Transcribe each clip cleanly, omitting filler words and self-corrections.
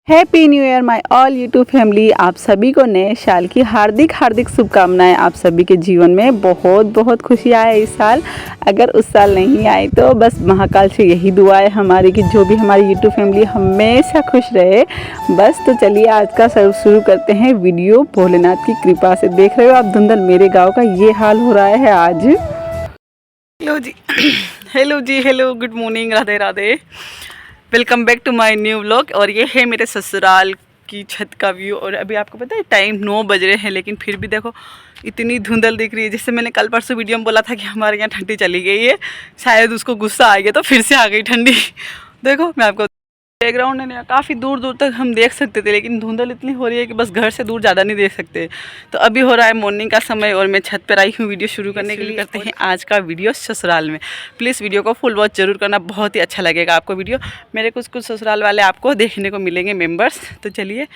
Happy new year my all YouTube family. आप सभी को नए साल की हार्दिक हार्दिक शुभकामनाएं। आप सभी के जीवन में बहुत बहुत खुशी आए इस साल। अगर उस साल नहीं आई तो बस महाकाल से यही दुआ है हमारी कि जो भी हमारी यूट्यूब फैमिली हमेशा खुश रहे। बस तो चलिए आज का शुरू करते हैं वीडियो। भोलेनाथ की कृपा से देख रहे हो आप धुंधल मेरे गाँव का ये हाल हो रहा है आज। Hello ji hello ji hello, good morning, Radhe Radhe, welcome back to my new vlog. और ये है मेरे ससुराल की छत का व्यू। और अभी आपको पता है टाइम 9 बज रहे हैं, लेकिन फिर भी देखो इतनी धुंधल दिख रही है। जैसे मैंने कल परसों वीडियो में बोला था कि हमारे यहाँ ठंडी चली गई है, शायद उसको गुस्सा आ गया तो फिर से आ गई ठंडी। देखो मैं आपको बैकग्राउंड है काफ़ी दूर दूर तक हम देख सकते थे, लेकिन धुंधल इतनी हो रही है कि बस घर से दूर ज़्यादा नहीं देख सकते। तो अभी हो रहा है मॉर्निंग का समय और मैं छत पर आई हूँ वीडियो शुरू करने के लिए। करते हैं आज का वीडियो ससुराल में। प्लीज़ वीडियो को फुल वॉच जरूर करना, बहुत ही अच्छा लगेगा आपको वीडियो। मेरे कुछ ससुराल वाले आपको देखने को मिलेंगे मेम्बर्स। तो चलिए,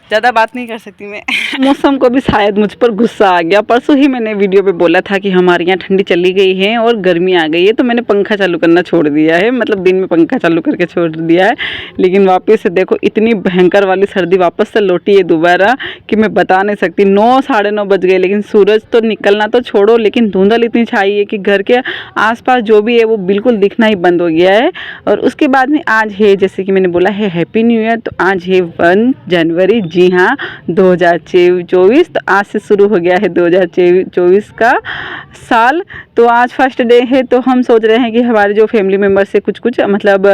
ज़्यादा बात नहीं कर सकती मैं। मौसम को भी शायद मुझ पर गुस्सा आ गया। परसों ही मैंने वीडियो पे बोला था कि हमारे यहाँ ठंडी चली गई है और गर्मी आ गई है, तो मैंने पंखा चालू करना छोड़ दिया है, मतलब दिन में पंखा चालू करके छोड़ दिया है। लेकिन वापस से देखो इतनी भयंकर वाली सर्दी वापस से लौटी है दोबारा कि मैं बता नहीं सकती। 9 साढ़े 9 बज गए, लेकिन सूरज तो निकलना तो छोड़ो, लेकिन धुंधल इतनी छाई है कि घर के आसपास जो भी है वो बिल्कुल दिखना ही बंद हो गया है। और उसके बाद में आज है, जैसे कि मैंने बोला है हैप्पी न्यू ईयर, तो आज है 1 जनवरी। जी हाँ, 2024। तो आज से शुरू हो गया है 2024 का साल। तो आज फर्स्ट डे है, तो हम सोच रहे हैं कि हमारे जो फैमिली मेम्बर से कुछ मतलब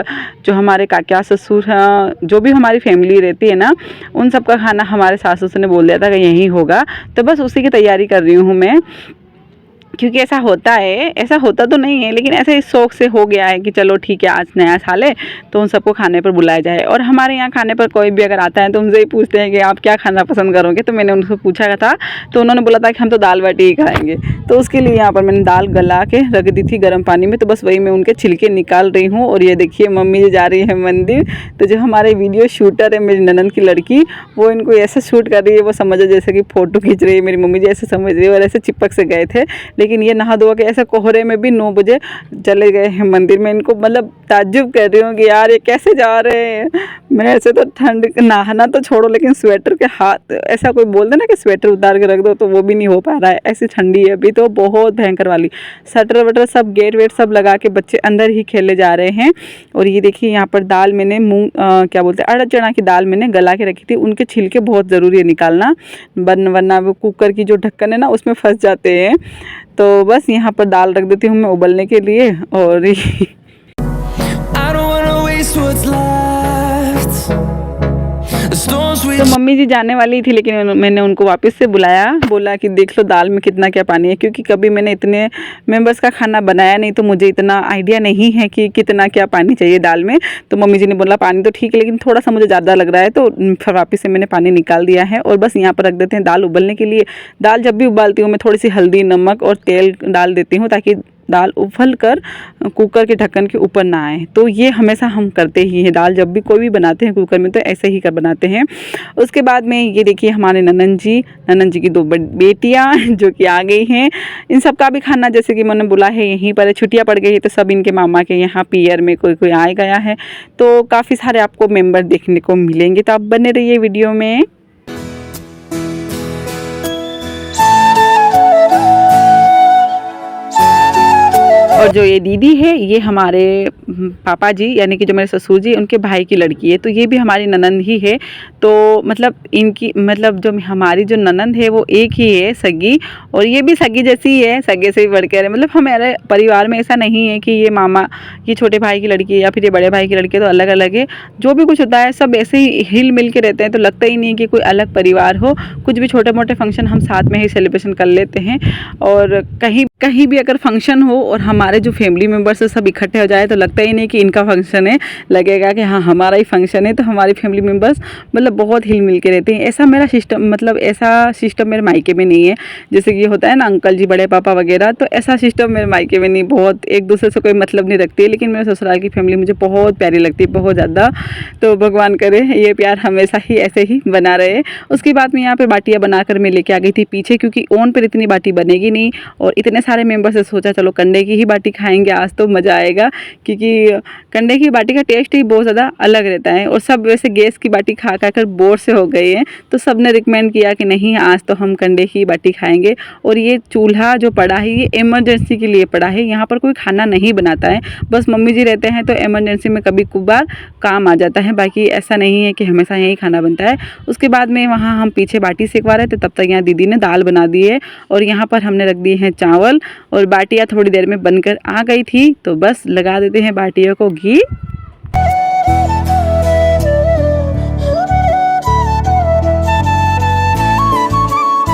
जो हमारे काका ससुर हैं, जो भी हमारी फैमिली रहती है ना, उन सब का खाना हमारे सास ससुर ने बोल दिया था कि यहीं होगा। तो बस उसी की तैयारी कर रही हूँ मैं, क्योंकि ऐसा होता है, ऐसा होता तो नहीं है लेकिन ऐसे इस शौक से हो गया है कि चलो ठीक है आज नया साल है तो उन सबको खाने पर बुलाया जाए। और हमारे यहाँ खाने पर कोई भी अगर आता है तो उनसे ही पूछते हैं कि आप क्या खाना पसंद करोगे। तो मैंने उनसे पूछा था तो उन्होंने बोला था कि हम तो दाल बाटी ही खाएंगे। तो उसके लिए यहाँ पर मैंने दाल गला के रख दी थी गर्म पानी में, तो बस वही मैं उनके छिलके निकाल रही हूँ। और ये देखिए मम्मी जी जा रही है मंदिर। तो जो हमारे वीडियो शूटर है मेरी ननद की लड़की, वो इनको ऐसे शूट कर रही है, वो समझो जैसे कि फ़ोटो खींच रही है। मेरी मम्मी जी ऐसे समझ रही है और ऐसे चिपक से गए थे, लेकिन ये नहा धोआ के ऐसे कोहरे में भी 9 बजे चले गए हैं मंदिर में। इनको मतलब ताज्जुब कर रही हूँ कि यार ये कैसे जा रहे हैं। मैं ऐसे तो ठंड नहाना तो छोड़ो, लेकिन स्वेटर के हाथ ऐसा कोई बोल दे ना कि स्वेटर उतार के रख दो, तो वो भी नहीं हो पा रहा है। ऐसी ठंडी है अभी तो बहुत भयंकर वाली। शटर वटर सब गेट वेट सब लगा के बच्चे अंदर ही खेलने जा रहे हैं। और ये देखिए यहाँ पर दाल मैंने मूंग क्या बोलते हैं अड़द चना की दाल मैंने गला के रखी थी। उनके छिलके बहुत ज़रूरी है निकालना, वरना वो कुकर की जो ढक्कन है ना उसमें फंस जाते हैं। तो बस यहाँ पर दाल रख देती हूँ मैं उबलने के लिए। और तो मम्मी जी जाने वाली थी, लेकिन मैंने उनको वापस से बुलाया, बोला कि देख लो दाल में कितना क्या पानी है, क्योंकि कभी मैंने इतने मेंबर्स का खाना बनाया नहीं, तो मुझे इतना आइडिया नहीं है कि कितना क्या पानी चाहिए दाल में। तो मम्मी जी ने बोला पानी तो ठीक है, लेकिन थोड़ा सा मुझे ज़्यादा लग रहा है, तो फिर वापस से मैंने पानी निकाल दिया है। और बस यहाँ पर रख देते हैं दाल उबलने के लिए। दाल जब भी उबालती हूँ मैं थोड़ी सी हल्दी नमक और तेल डाल देती हूँ, ताकि दाल उबल कर कुकर के ढक्कन के ऊपर ना आए। तो ये हमेशा हम करते ही हैं, दाल जब भी कोई भी बनाते हैं कुकर में तो ऐसे ही कर बनाते हैं। उसके बाद में ये देखिए हमारे ननद जी की 2 बेटियां जो कि आ गई हैं। इन सब का भी खाना जैसे कि मैंने बोला है यहीं पर छुट्टियां पड़ गई है, तो सब इनके मामा के यहाँ पियर में कोई आ गया है। तो काफ़ी सारे आपको मेम्बर देखने को मिलेंगे, तो आप बने रहिए वीडियो में। और जो ये दीदी है ये हमारे पापा जी यानी कि जो मेरे ससुर जी उनके भाई की लड़की है, तो ये भी हमारी ननंद ही है। तो मतलब इनकी मतलब जो हमारी जो ननंद है वो एक ही है सगी, और ये भी सगी जैसी ही है, सगे से भी बढ़कर है। मतलब हमारे परिवार में ऐसा नहीं है कि ये मामा ये छोटे भाई की लड़की है या फिर ये बड़े भाई की लड़की है, तो अलग अलग है। जो भी कुछ होता है सब ऐसे ही हिल मिल के रहते हैं, तो लगता ही नहीं कि कोई अलग परिवार हो। कुछ भी छोटे मोटे फंक्शन हम साथ में ही सेलिब्रेशन कर लेते हैं। और कहीं भी अगर फंक्शन हो और हमारे जो फैमिली मेम्बर्स सब इकट्ठे हो जाए, तो लगता ही नहीं कि इनका फंक्शन है, लगेगा कि हाँ हमारा ही फंक्शन है। तो हमारी फैमिली मेम्बर्स मतलब मतलब बहुत हिल मिल के रहते हैं। ऐसा मेरा सिस्टम मतलब ऐसा सिस्टम मेरे मायके में नहीं है, जैसे कि होता है ना अंकल जी बड़े पापा वगैरह, तो ऐसा सिस्टम मेरे मायके में नहीं, बहुत एक दूसरे से कोई मतलब नहीं रखती है। लेकिन मेरे ससुराल की फैमिली मुझे बहुत प्यारी लगती है, बहुत ज़्यादा। तो भगवान करे ये प्यार हमेशा ही ऐसे ही बना रहे। उसके बाद में यहाँ पे बाटियाँ बनाकर मैं लेके आ गई थी पीछे, क्योंकि ओवन पर इतनी बाटी बनेगी नहीं और इतने सारे मेंबर से सोचा चलो कंडे की ही बाटी खाएंगे आज, तो मज़ा आएगा। क्योंकि कंडे की बाटी का टेस्ट ही बहुत ज़्यादा अलग रहता है और सब वैसे गैस की बाटी खा खा कर बोर से हो गए हैं, तो सब ने रिकमेंड किया कि नहीं आज तो हम कंडे की बाटी खाएंगे। और ये चूल्हा जो पड़ा है ये इमरजेंसी के लिए पड़ा है, यहाँ पर कोई खाना नहीं बनाता है, बस मम्मी जी रहते हैं तो इमरजेंसी में कभी कभार काम आ जाता है, बाकी ऐसा नहीं है कि हमेशा यहीं खाना बनता है। उसके बाद में वहाँ हम पीछे बाटी सेकवा रहे थे, तब तक यहाँ दीदी ने दाल बना दी है और यहाँ पर हमने रख दिए हैं चावल और बाटियाँ थोड़ी देर में बनकर आ गई थी। तो बस लगा देते हैं बाटियों को घी।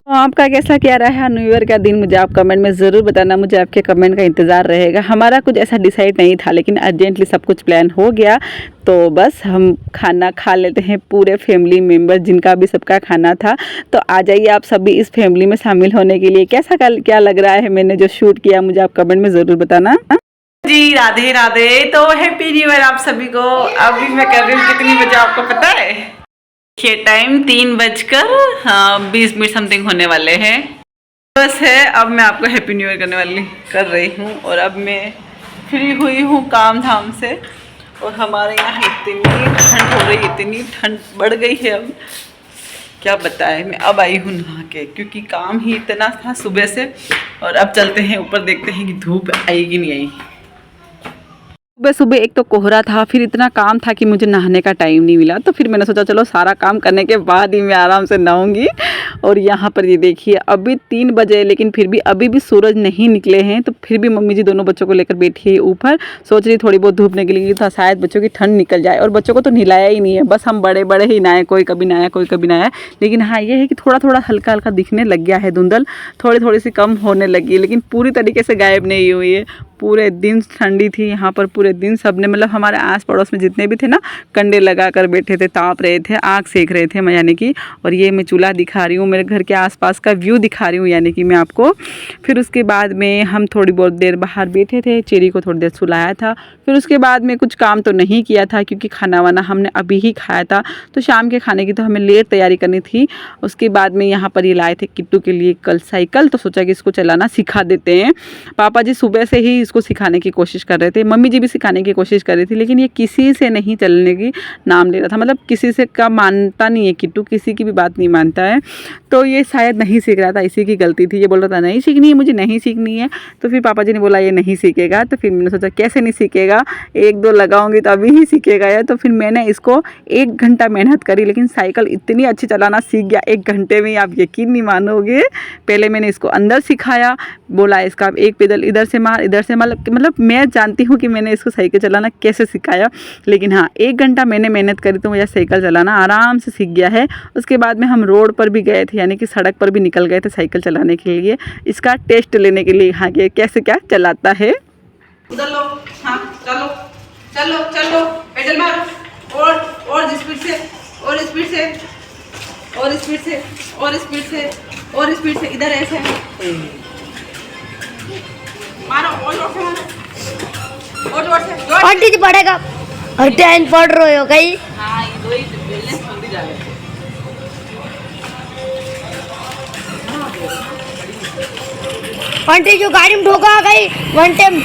आपका कैसा क्या रहा न्यू ईयर का दिन, मुझे आप कमेंट में ज़रूर बताना, मुझे आपके कमेंट का इंतज़ार रहेगा। हमारा कुछ ऐसा डिसाइड नहीं था, लेकिन अर्जेंटली सब कुछ प्लान हो गया, तो बस हम खाना खा लेते हैं पूरे फैमिली मेम्बर, जिनका भी सबका खाना था। तो आ जाइए आप सभी इस फैमिली में शामिल होने के लिए। कैसा क्या लग रहा है मैंने जो शूट किया, मुझे आप कमेंट में ज़रूर बताना जी। राधे राधे। तो हैप्पी न्यू ईयर आप सभी को। अभी मैं कर रही हूँ कितनी बजे आपको पता है? ये टाइम 3:20 समथिंग होने वाले हैं। बस है अब मैं आपको हैप्पी न्यू ईयर कर रही हूँ और अब मैं फ्री हुई हूँ काम धाम से। और हमारे यहाँ इतनी ठंड हो रही, इतनी ठंड बढ़ गई है, अब क्या बताएं। मैं अब आई हूँ नहा के, क्योंकि काम ही इतना था सुबह से। और अब चलते हैं ऊपर, देखते हैं कि धूप आएगी नहीं आई। सुबह सुबह एक तो कोहरा था, फिर इतना काम था कि मुझे नहाने का टाइम नहीं मिला, तो फिर मैंने सोचा चलो सारा काम करने के बाद ही मैं आराम से नहाऊंगी। और यहाँ पर ये देखिए अभी 3 बजे, लेकिन फिर भी अभी भी सूरज नहीं निकले हैं, तो फिर भी मम्मी जी दोनों बच्चों को लेकर बैठी है ऊपर। सोच रही थोड़ी बहुत धूप निकलेगी तो शायद बच्चों की ठंड निकल जाए। और बच्चों को तो नहलाया ही नहीं है, बस हम बड़े बड़े ही नहाए, कोई कभी नहाया कोई कभी नहाया। लेकिन हाँ ये है कि थोड़ा थोड़ा हल्का हल्का दिखने लग गया है, धुंधल थोड़ी थोड़ी सी कम होने लगी है, लेकिन पूरी तरीके से गायब नहीं हुई है। पूरे दिन ठंडी थी यहाँ पर, पूरे दिन सबने मतलब हमारे आस पड़ोस में जितने भी थे ना कंडे लगा कर बैठे थे, ताप रहे थे, आग सेक रहे थे यानी कि। और ये मैं चूल्हा दिखा रही हूँ, मेरे घर के आसपास का व्यू दिखा रही हूँ यानी कि मैं आपको। फिर उसके बाद में हम थोड़ी बहुत देर बाहर बैठे थे, चेरी को थोड़ी देर सुलाया था। फिर उसके बाद में कुछ काम तो नहीं किया था, क्योंकि खाना वाना हमने अभी ही खाया था, तो शाम के खाने की तो हमें लेट तैयारी करनी थी। उसके बाद में यहाँ पर ये लाए थे किट्टू के लिए कल साइकिल, तो सोचा कि इसको चलाना सिखा देते हैं। पापा जी सुबह से ही इसको सिखाने की कोशिश कर रहे थे, मम्मी जी भी सिखाने की कोशिश कर रही थी, लेकिन ये किसी से नहीं चलने की नाम ले रहा था। मतलब किसी से का मानता नहीं है किट्टू, किसी की भी बात नहीं मानता है। तो ये शायद नहीं सीख रहा था, इसी की गलती थी। ये बोल रहा था नहीं सीखनी है, मुझे नहीं सीखनी है। तो फिर पापा जी ने बोला ये नहीं सीखेगा। तो फिर मैंने सोचा कैसे नहीं सीखेगा, 1-2 लगाऊंगी तो अभी ही सीखेगा यार। तो फिर मैंने इसको 1 घंटा मेहनत करी, लेकिन साइकिल इतनी अच्छी चलाना सीख गया 1 घंटे में, आप यकीन नहीं मानोगे। पहले मैंने इसको अंदर सिखाया, बोला इसका एक पैदल इधर से मार इधर से, मतलब मैं जानती हूँ कि मैंने इसको साइकिल चलाना कैसे सिखाया। लेकिन हाँ 1 घंटा मैंने मेहनत करी तो मुझे साइकिल चलाना आराम से सीख गया है। उसके बाद में हम रोड पर भी गए थे, यानी कि सड़क पर भी निकल गए थे साइकिल चलाने के लिए, इसका टेस्ट लेने के लिए, हाँ कि कैसे क्या चलाता है। उधर लो, हाँ चलो चलो चलो पेडल मारो, और स्पीड से, और स्पीड से, और स्पीड से, और स्पीड से, और स्पीड से, इधर ऐसे मारो, और जोर से मारो, और जोर से। आंटी जी पड़ेगा, और टेन पड़ रहे हो कहीं? हाँ ये दो ही बैलेंस जल्दी जा रहे। आंटी जो गाड़ी में ठोका गई 1 टाइम।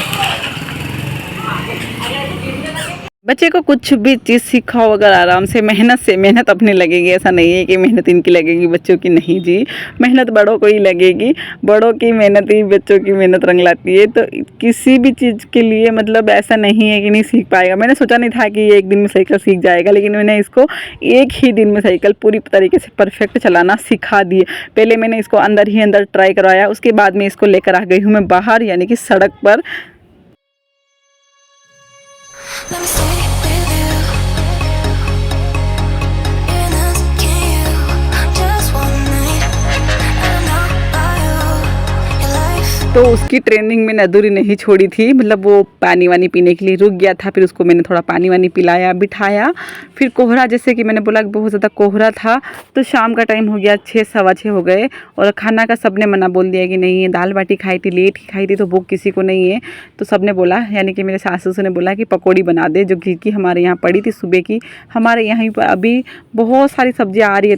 बच्चे को कुछ भी चीज़ सिखाओ अगर आराम से मेहनत अपने लगेगी। ऐसा नहीं है कि मेहनत इनकी लगेगी बच्चों की, नहीं जी, मेहनत बड़ों को ही लगेगी। बड़ों की मेहनत ही बच्चों की मेहनत रंग लाती है। तो किसी भी चीज़ के लिए मतलब ऐसा नहीं है कि नहीं सीख पाएगा। मैंने सोचा नहीं था कि ये 1 दिन में साइकिल सीख जाएगा, लेकिन मैंने इसको 1 ही दिन में साइकिल पूरी तरीके से परफेक्ट चलाना सिखा दिए। पहले मैंने इसको अंदर ही अंदर ट्राई करवाया, उसके बाद में इसको लेकर आ गई हूँ मैं बाहर, यानी कि सड़क पर। तो उसकी ट्रेनिंग मैंने अधूरी नहीं छोड़ी थी। मतलब वो पानी वानी पीने के लिए रुक गया था, फिर उसको मैंने थोड़ा पानी वानी पिलाया, बिठाया। फिर कोहरा, जैसे कि मैंने बोला बहुत ज़्यादा कोहरा था, तो शाम का टाइम हो गया, 6 सवा 6 हो गए और खाना का सबने मना बोल दिया कि नहीं, दाल बाटी खाई थी, लेट ही खाई थी, तो भूख किसी को नहीं है। तो सबने बोला, यानी कि मेरे सासू ने बोला कि पकौड़ी बना दे, जो घी की हमारे यहाँ पड़ी थी सुबह की। हमारे यहाँ पर अभी बहुत सारी सब्जियाँ आ रही है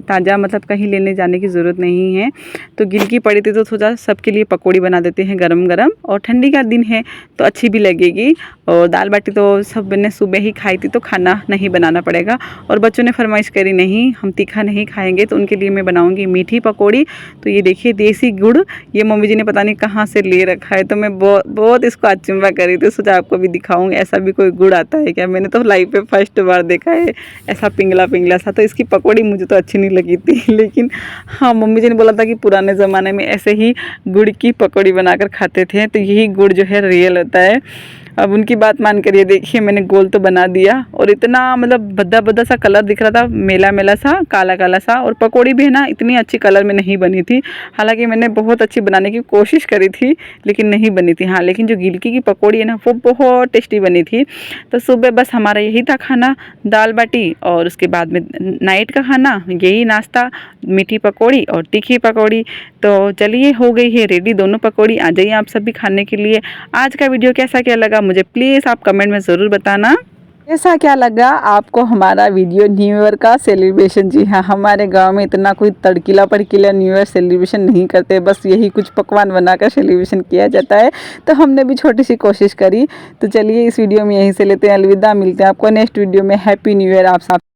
ताज़ा, मतलब कहीं लेने जाने की ज़रूरत नहीं है। तो गिल की पड़ी थी तो सोचा सबके लिए पकौड़ी बना देते हैं गरम गरम, और ठंडी का दिन है तो अच्छी भी लगेगी। और दाल बाटी तो सब ने सुबह ही खाई थी, तो खाना नहीं बनाना पड़ेगा। और बच्चों ने फरमाइश करी, नहीं हम तीखा नहीं खाएंगे, तो उनके लिए मैं बनाऊंगी मीठी पकौड़ी। तो ये देखिए देसी गुड़, ये मम्मी जी ने पता नहीं कहाँ से ले रखा है, तो मैं बहुत इसको अचंभा करी थी। सोचा आपको भी दिखाऊंगी, ऐसा भी कोई गुड़ आता है क्या? मैंने तो लाइफ पे फर्स्ट बार देखा है ऐसा पिंगला पिंगला सा। तो इसकी पकौड़ी मुझे तो अच्छी नहीं लगी थी, लेकिन हाँ मम्मी जी ने बोला था कि पुराने ज़माने में ऐसे ही गुड़ की पकौड़ी बनाकर खाते थे, तो यही गुड़ जो है रियल होता है। अब उनकी बात मान कर ये देखिए, मैंने गोल तो बना दिया, और इतना मतलब भद्दा भद्दा सा कलर दिख रहा था, मेला मेला सा, काला काला सा। और पकौड़ी भी है ना, इतनी अच्छी कलर में नहीं बनी थी। हालांकि मैंने बहुत अच्छी बनाने की कोशिश करी थी, लेकिन नहीं बनी थी। हाँ, लेकिन जो गिलकी की पकौड़ी है ना, वो बहुत टेस्टी बनी थी। तो सुबह बस हमारा यही था खाना, दाल बाटी, और उसके बाद में नाइट का खाना यही नाश्ता, मीठी पकौड़ी और तीखी पकौड़ी। तो चलिए हो गई है रेडी दोनों पकौड़ी, आ जाइए आप सब भी खाने के लिए। आज का वीडियो कैसा क्या लगा मुझे प्लीज़ आप कमेंट में ज़रूर बताना। ऐसा क्या लगा आपको हमारा वीडियो न्यू ईयर का सेलिब्रेशन? जी हाँ, हमारे गांव में इतना कोई तड़कीला पड़कीला न्यू ईयर सेलिब्रेशन नहीं करते, बस यही कुछ पकवान बनाकर सेलिब्रेशन किया जाता है। तो हमने भी छोटी सी कोशिश करी। तो चलिए इस वीडियो में यहीं से लेते हैं अलविदा, मिलते हैं आपको नेक्स्ट वीडियो में। हैप्पी न्यू ईयर आप सब।